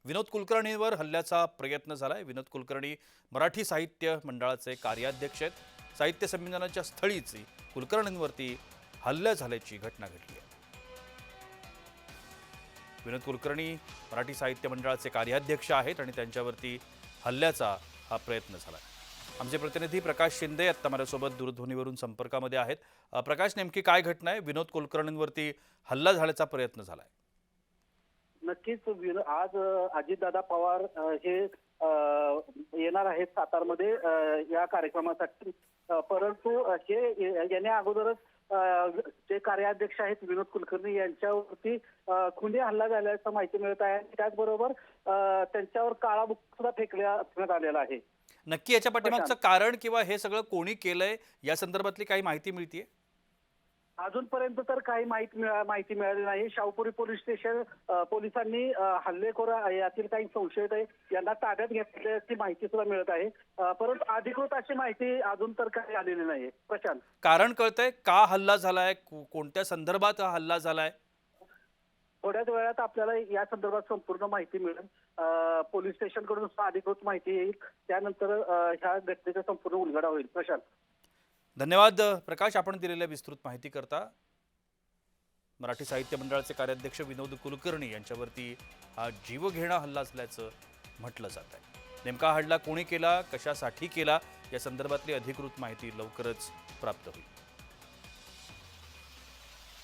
विनोद कुलकर्णींवर हल्ल्याचा प्रयत्न झालाय। विनोद कुलकर्णी मराठी साहित्य मंडळाचे कार्याध्यक्ष आहेत। साहित्य संमेलनाच्या स्थळीच कुलकर्णींवरती हल्ला झाल्याची घटना घडली आहे। विनोद कुलकर्णी मराठी साहित्य मंडळाचे कार्याध्यक्ष आहेत आणि त्यांच्यावरती हल्ल्याचा हा प्रयत्न झाला। आमचे प्रतिनिधी प्रकाश शिंदे आता माझ्यासोबत दूरध्वनीवरून संपर्कामध्ये आहेत। प्रकाश, नेमकी काय घटना आहे? विनोद कुलकर्णींवरती हल्ला झाल्याचा प्रयत्न झालाय। नक्कीच आज अजितदादा पवार हे येणार आहेत सातारमध्ये या कार्यक्रमासाठी, परंतु हे येण्या अगोदरच जे कार्याध्यक्ष आहेत विनोद कुलकर्णी यांच्यावरती खुनी हल्ला झाल्याचं माहिती मिळत आहे। त्याचबरोबर त्यांच्यावर काळा बुक सुद्धा फेकण्यात आलेला आहे। नक्की याच्या पाठीमागचं कारण किंवा हे सगळं कोणी केलंय या संदर्भातली काही माहिती मिळतेय? अजूनपर्यंत तर काही माहिती मिळाली नाही। शाहूपुरी पोलीस स्टेशन पोलिसांनी हल्लेखोर यातील काही संशयित आहे यांना ताब्यात घेतल्याची माहिती सुद्धा मिळत आहे, परंतु अधिकृत अशी माहिती अजून तर काही आलेली नाही। प्रशांत, कारण कळतंय का हल्ला झालाय? कोणत्या संदर्भात हा हल्ला झालाय? थोड्याच वेळात आपल्याला या संदर्भात संपूर्ण माहिती मिळेल। पोलीस स्टेशन कडून अधिकृत माहिती येईल, त्यानंतर ह्या घटनेचा संपूर्ण उलगडा होईल। प्रशांत, धन्यवाद प्रकाश, आपण दिलेल्या विस्तृत माहिती करता। मराठी साहित्य मंडळाचे कार्याध्यक्ष विनोद कुलकर्णी यांच्यावरती हा जीवघेणा हल्ला असल्याचं म्हटलं जात आहे। नेमका हल्ला कोणी केला, कशासाठी केला या संदर्भातली अधिकृत माहिती लवकरच प्राप्त होईल।